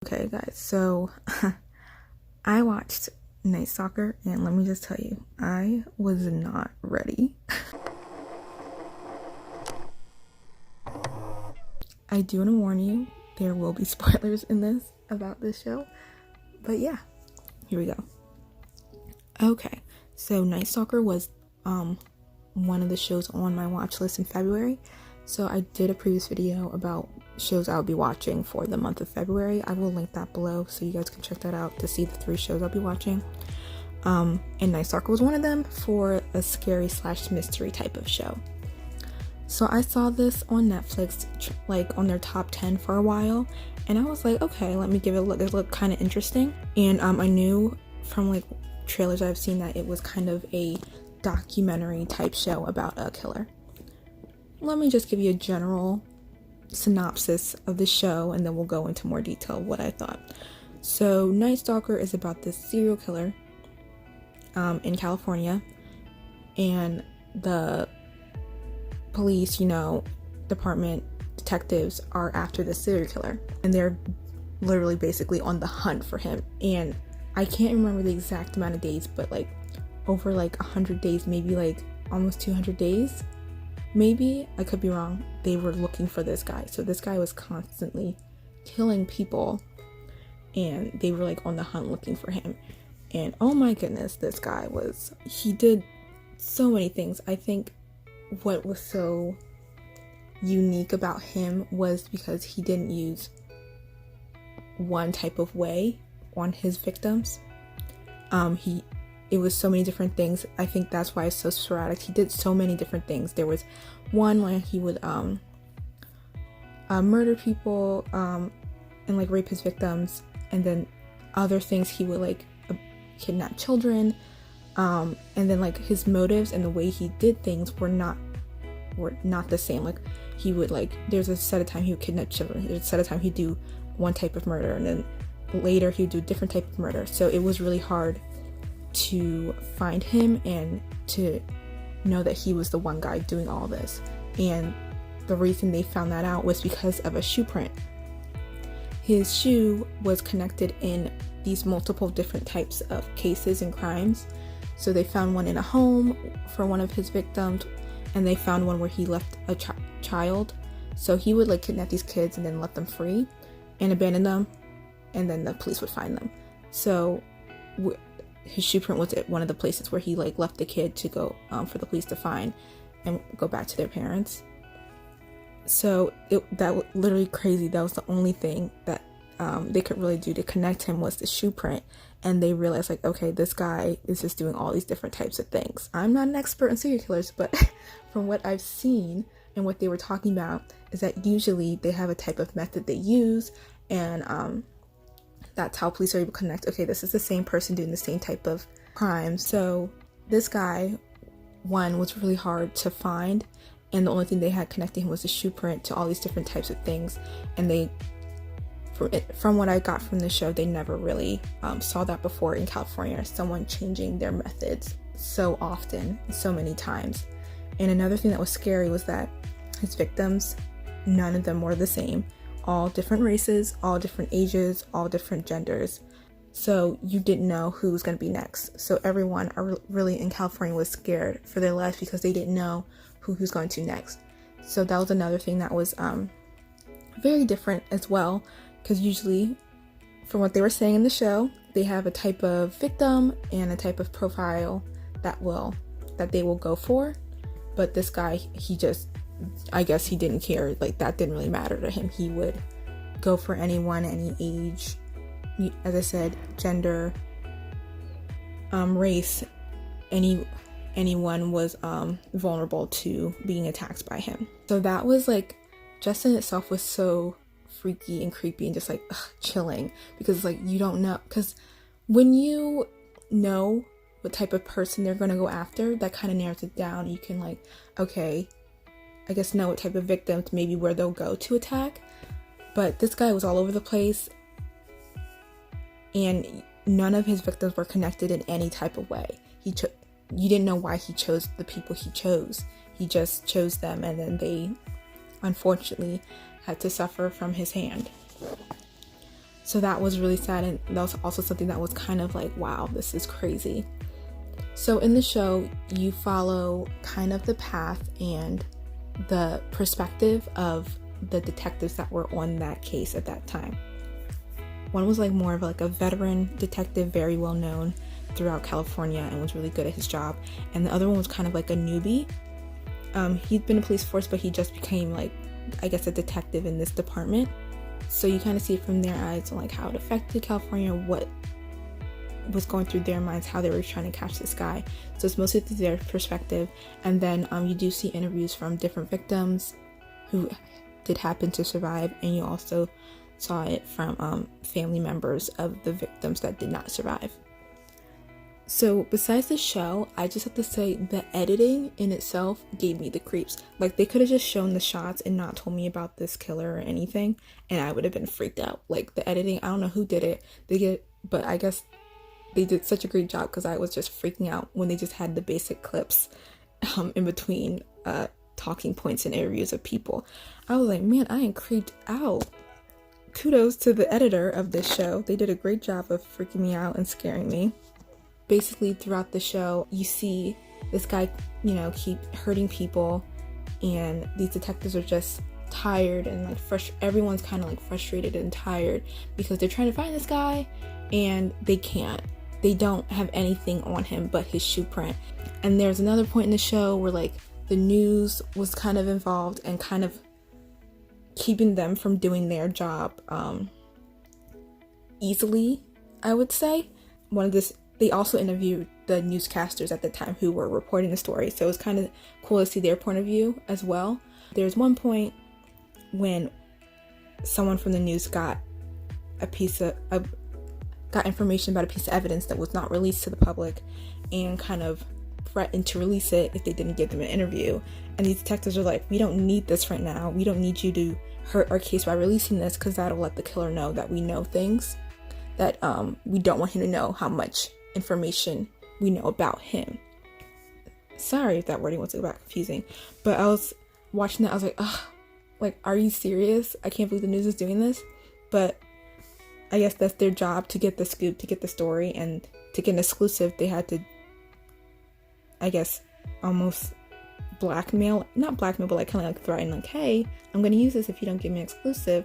Okay guys, so I watched Night Stalker and let me just tell you, I was not ready. I do want to warn you, there will be spoilers in this about this show, but yeah, here we go. Okay, so Night Stalker was one of the shows on my watch list in February. So I did a previous video about shows I'll be watching for the month of February. I will link that below so you guys can check that out to see the 3 shows I'll be watching. And Night Stalker was one of them for a scary / mystery type of show. So I saw this on Netflix, like on their top 10 for a while, and I was like, okay, let me give it a look. It looked kind of interesting, and I knew from like trailers I've seen that it was kind of a documentary type show about a killer. Let me just give you a general synopsis of the show and then we'll go into more detail of what I thought. So Night Stalker is about this serial killer in California, and the police, department detectives are after the serial killer, and they're literally basically on the hunt for him. And I can't remember the exact amount of days, but like over like 100 days, maybe like almost 200 days, maybe, I could be wrong, they were looking for this guy. So this guy was constantly killing people and they were like on the hunt looking for him. And oh my goodness, this guy he did so many things. I think what was so unique about him was because he didn't use one type of way on his victims. It was so many different things. I think that's why it's so sporadic. He did so many different things. There was one where he would murder people and like rape his victims, and then other things he would like kidnap children, and then like his motives and the way he did things were not the same. Like he would there's a set of time he would kidnap children, there's a set of time he'd do one type of murder, and then later he'd do a different type of murder. So it was really hard to find him and to know that he was the one guy doing all this. And the reason they found that out was because of a shoe print. His shoe was connected in these multiple different types of cases and crimes. So they found one in a home for one of his victims, and they found one where he left a child. So he would like kidnap these kids and then let them free and abandon them, and then the police would find them. So his shoe print was at one of the places where he like left the kid to go for the police to find and go back to their parents. So that was literally crazy. That was the only thing that they could really do to connect him was the shoe print. And they realized like, okay, this guy is just doing all these different types of things. I'm not an expert in serial killers, but from what I've seen and what they were talking about is that usually they have a type of method they use, and that's how police are able to connect, okay, this is the same person doing the same type of crime. So this guy, one, was really hard to find, and the only thing they had connecting him was the shoe print to all these different types of things. And from what I got from the show, they never really saw that before in California, someone changing their methods so often, so many times. And another thing that was scary was that his victims, none of them were the same. All different races, all different ages, all different genders. So you didn't know who was going to be next. So everyone really in California was scared for their lives because they didn't know who was going to next. So that was another thing that was very different as well, because usually, from what they were saying in the show, they have a type of victim and a type of profile that they will go for. But this guy, I guess he didn't care. Like, that didn't really matter to him. He would go for anyone, any age, as I said, gender, race, anyone was vulnerable to being attacked by him. So that was like, just in itself was so freaky and creepy and just like chilling, because like you don't know, because when you know what type of person they're going to go after, that kind of narrows it down. You can like, okay, I guess know what type of victims, maybe where they'll go to attack. But this guy was all over the place, and none of his victims were connected in any type of way. You didn't know why he chose the people he chose. He just chose them, and then they unfortunately had to suffer from his hand. So that was really sad, and that was also something that was kind of like, wow, this is crazy. So in the show, you follow kind of the path and the perspective of the detectives that were on that case at that time. One was like more of like a veteran detective, very well known throughout California and was really good at his job. And the other one was kind of like a newbie. He'd been in police force, but he just became like, I guess, a detective in this department. So you kind of see from their eyes like how it affected California, what was going through their minds, how they were trying to catch this guy. So it's mostly through their perspective. And then you do see interviews from different victims who did happen to survive, and you also saw it from family members of the victims that did not survive. So besides the show, I just have to say the editing in itself gave me the creeps. Like, they could have just shown the shots and not told me about this killer or anything, and I would have been freaked out. Like, the editing, I don't know who did it, but I guess they did such a great job, because I was just freaking out when they just had the basic clips in between talking points and interviews of people. I was like, man, I am creeped out. Kudos to the editor of this show. They did a great job of freaking me out and scaring me. Basically, throughout the show, you see this guy, keep hurting people, and these detectives are just tired and like everyone's kind of like frustrated and tired because they're trying to find this guy and they can't. They don't have anything on him but his shoe print. And there's another point in the show where like the news was kind of involved and kind of keeping them from doing their job easily, I would say. They also interviewed the newscasters at the time who were reporting the story, so it was kind of cool to see their point of view as well. There's one point when someone from the news got information about a piece of evidence that was not released to the public, and kind of threatened to release it if they didn't give them an interview. And these detectives are like, we don't need this right now. We don't need you to hurt our case by releasing this, because that'll let the killer know that we know things that we don't want him to know how much information we know about him. Sorry if that wording was about confusing, but I was watching that, I was like, ugh, like, are you serious? I can't believe the news is doing this. But I guess that's their job, to get the scoop, to get the story, and to get an exclusive, they had to, I guess, almost not blackmail, but like kind of like threaten, like, hey, I'm going to use this if you don't give me an exclusive,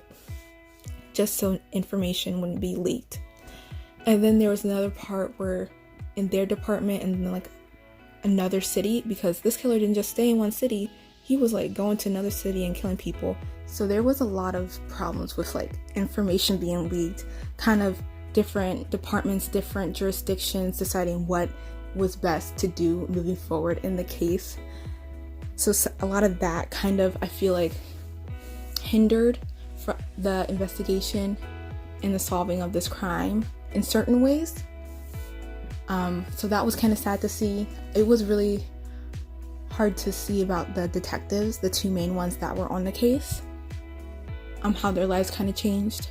just so information wouldn't be leaked. And then there was another part where in their department and then like another city, because this killer didn't just stay in one city, he was like going to another city and killing people. So there was a lot of problems with like information being leaked, kind of different departments, different jurisdictions deciding what was best to do moving forward in the case. So a lot of that kind of, I feel like, hindered the investigation and the solving of this crime in certain ways. So that was kind of sad to see. It was really hard to see about the detectives, the two main ones that were on the case, how their lives kind of changed.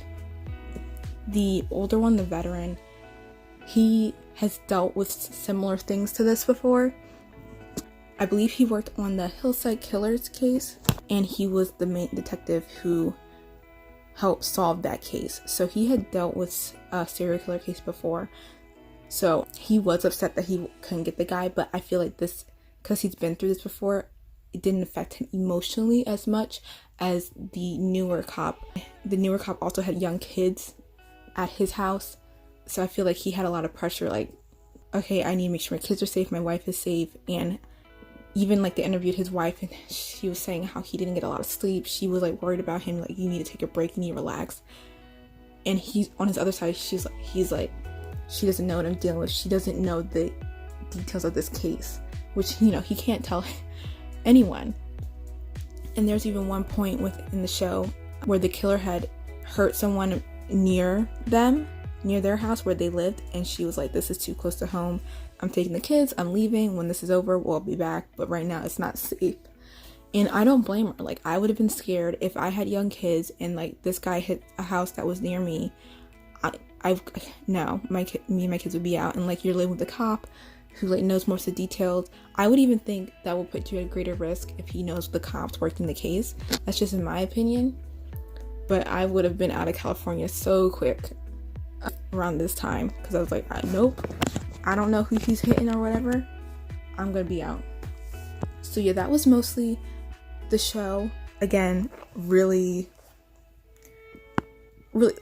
The older one, the veteran, he has dealt with similar things to this before. I believe he worked on the Hillside Killers case, and he was the main detective who helped solve that case. So he had dealt with a serial killer case before, so he was upset that he couldn't get the guy. But I feel like this, because he's been through this before, it didn't affect him emotionally as much as the newer cop. The newer cop also had young kids at his house, so I feel like he had a lot of pressure, like, okay, I need to make sure my kids are safe, my wife is safe. And even like they interviewed his wife, and she was saying how he didn't get a lot of sleep. She was like worried about him, like, you need to take a break, you need to relax. And he's on his other side, he's like, she doesn't know what I'm dealing with. She doesn't know the details of this case, which, he can't tell anyone. And there's even one point within the show where the killer had hurt someone near their house where they lived, and she was like, this is too close to home. I'm taking the kids, I'm leaving. When this is over, we'll be back, but right now it's not safe. And I don't blame her. Like, I would have been scared if I had young kids and like this guy hit a house that was near me. Me and my kids would be out, and like you're living with a cop who like knows most of the details. I would even think that will put you at greater risk if he knows the cops working the case. That's just in my opinion. but I would have been out of California so quick around this time, because I was like, nope, I don't know who he's hitting or whatever, I'm gonna be out. So yeah, that was mostly the show. Again, really really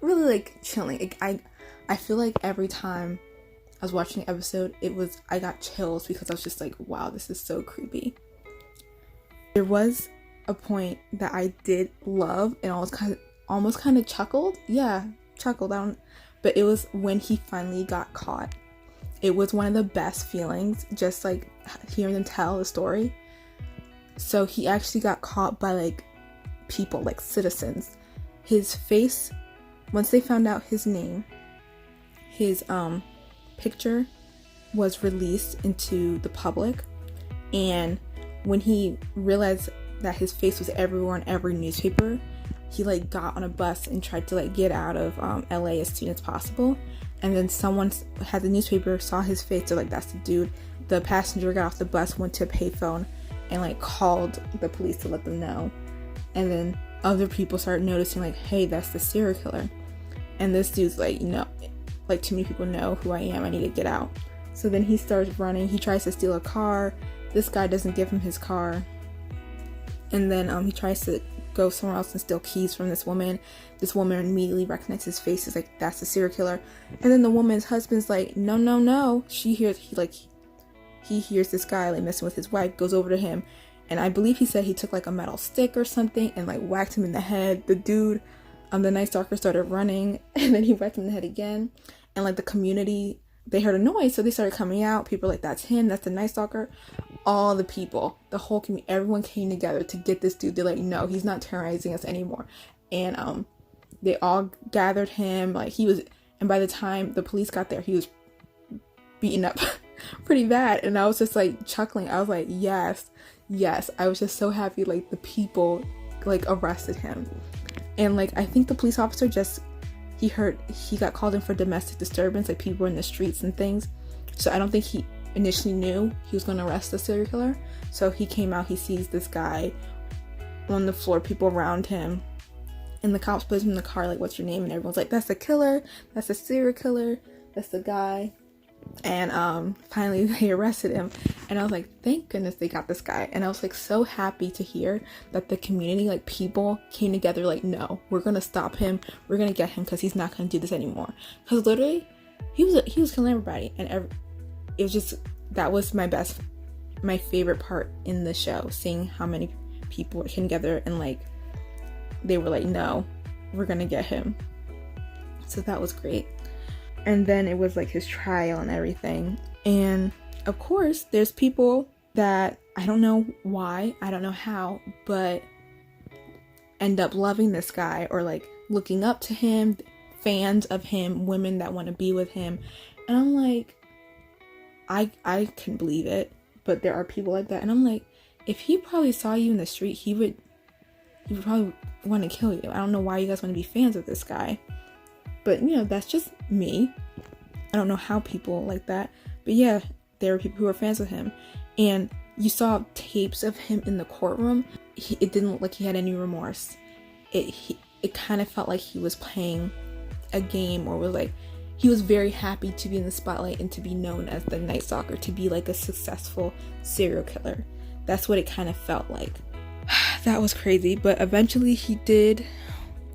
like chilling. I feel like every time I was watching an episode, I got chills, because I was just like, wow, this is so creepy. There was a point that I did love, and I was almost kind of chuckled. Yeah, chuckled. But it was when he finally got caught. It was one of the best feelings, just like hearing them tell the story. So he actually got caught by like people, like citizens. His face, once they found out his name, his picture was released into the public, and when he realized that his face was everywhere in every newspaper, he like got on a bus and tried to like get out of LA as soon as possible. And then someone had the newspaper, saw his face, they're like, that's the dude. The passenger got off the bus, went to a payphone, and like called the police to let them know. And then other people started noticing, like, hey, that's the serial killer. And this dude's like, no, like, too many people know who I am, I need to get out. So then he starts running, he tries to steal a car. This guy doesn't give him his car. And then he tries to go somewhere else and steal keys from this woman. This woman immediately recognizes his face, is like, that's the serial killer. And then the woman's husband's like, no. He hears this guy like messing with his wife, goes over to him, and I believe he said he took like a metal stick or something and like whacked him in the head. The dude, the Night Stalker, started running, and then he whacked him in the head again. And like the community, they heard a noise, so they started coming out. People were like, that's him, that's the Night Stalker. All the people, the whole community, everyone came together to get this dude. They're like, no, he's not terrorizing us anymore. And they all gathered him, like he was, and by the time the police got there, he was beaten up pretty bad. And I was just like chuckling. I was like, yes. I was just so happy, like the people like arrested him. And like I think the police officer he got called in for domestic disturbance, like people were in the streets and things. So I don't think he initially knew he was going to arrest the serial killer. So he came out, he sees this guy on the floor, people around him, and the cops put him in the car, like, what's your name? And everyone's like, that's the killer, that's the serial killer, that's the guy. And finally they arrested him, and I was like, thank goodness they got this guy. And I was like so happy to hear that the community, like people came together, like, no, we're gonna stop him, we're gonna get him, because he's not gonna do this anymore. Because literally he was killing everybody, and it was just, that was my favorite part in the show, seeing how many people came together and like they were like, no, we're gonna get him. So that was great. And then it was like his trial and everything. And of course, there's people that I don't know why, I don't know how, but end up loving this guy or like looking up to him, fans of him, women that want to be with him. And I'm like, I can believe it, but there are people like that. And I'm like, if he probably saw you in the street, he would probably want to kill you. I don't know why you guys want to be fans of this guy. But, you know, that's just me. I don't know how people like that. But yeah, there were people who were fans of him. And you saw tapes of him in the courtroom. It didn't look like he had any remorse. It kind of felt like he was playing a game, or was like, he was very happy to be in the spotlight and to be known as the Night Stalker, to be like a successful serial killer. That's what it kind of felt like. That was crazy. But eventually he did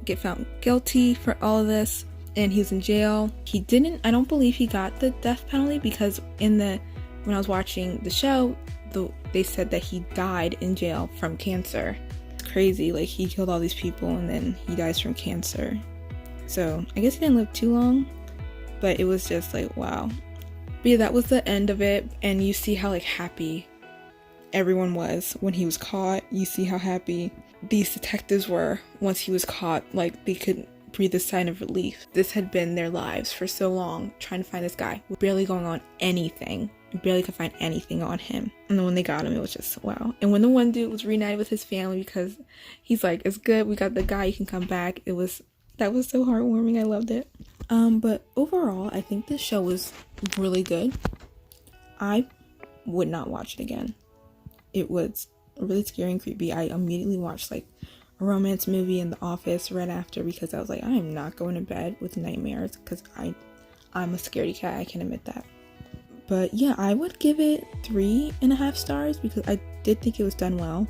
get found guilty for all of this, and he was in jail. I don't believe he got the death penalty, because when I was watching the show, they said that he died in jail from cancer. It's crazy, like he killed all these people and then he dies from cancer. So I guess he didn't live too long, but it was just like, wow. But yeah, that was the end of it. And you see how like happy everyone was when he was caught. You see how happy these detectives were once he was caught. Like they could breathe a sign of relief. This had been their lives for so long, trying to find this guy, barely going on anything, barely could find anything on him. And then when they got him, it was just wow. And when the one dude was reunited with his family, because he's like, it's good, we got the guy, you can come back, that was so heartwarming. I loved it. But overall, I think this show was really good. I would not watch it again. It was really scary and creepy. I immediately watched like romance movie in The Office right after, because I was like, I am not going to bed with nightmares, because I'm a scaredy cat, I can admit that. But yeah, I would give it 3.5 stars because I did think it was done well,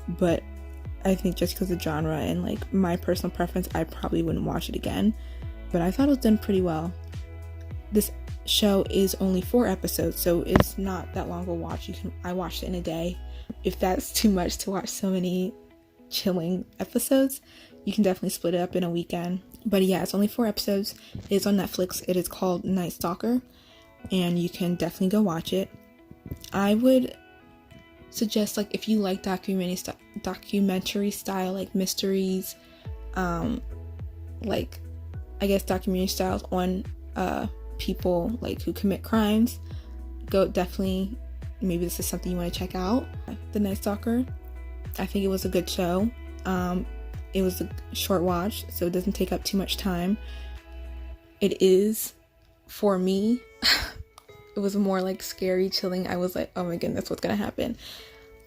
but I think just because of genre and like my personal preference, I probably wouldn't watch it again, but I thought it was done pretty well. This show is only 4 episodes, so it's not that long of a watch. I watched it in a day. If that's too much to watch so many chilling episodes, you can definitely split it up in a weekend. But yeah, it's only 4 episodes. It's on Netflix. It is called Night Stalker, and you can definitely go watch it. I would suggest, like, if you like documentary style, like mysteries, like I guess documentary styles on people like who commit crimes, go definitely, maybe this is something you want to check out. The Night Stalker, I think it was a good show. It was a short watch, so it doesn't take up too much time. It is, for me, it was more like scary, chilling. I was like, oh my goodness, what's gonna happen?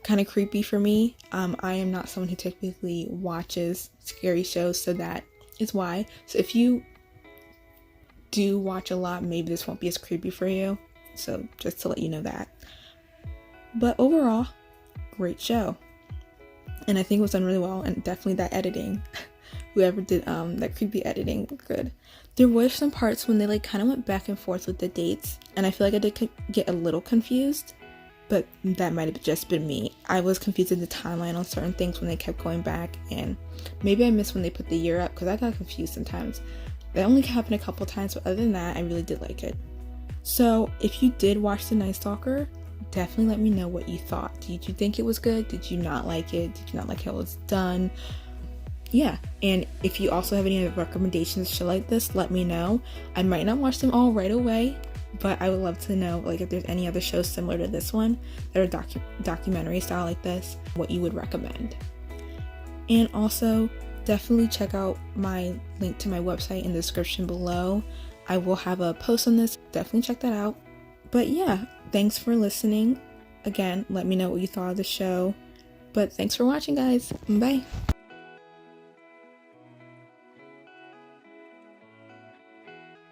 Kind of creepy for me. I am not someone who typically watches scary shows, so that is why. So if you do watch a lot, maybe this won't be as creepy for you. So just to let you know that. But overall, great show. And I think it was done really well, and definitely that editing. Whoever did that creepy editing, good. There were some parts when they like kind of went back and forth with the dates, and I feel like I did get a little confused, but that might have just been me. I was confused in the timeline on certain things when they kept going back, and maybe I missed when they put the year up, because I got confused sometimes. That only happened a couple times, but other than that, I really did like it. So if you did watch The Night Stalker, definitely let me know what you thought. Did you think it was good? Did you not like it? Did you not like how it was done? Yeah, and if you also have any other recommendations to show like this, let me know. I might not watch them all right away, but I would love to know, like, if there's any other shows similar to this one that are documentary style like this, what you would recommend. And also, definitely check out my link to my website in the description below. I will have a post on this. Definitely check that out. But yeah, thanks for listening. Again, let me know what you thought of the show. But thanks for watching, guys. Bye.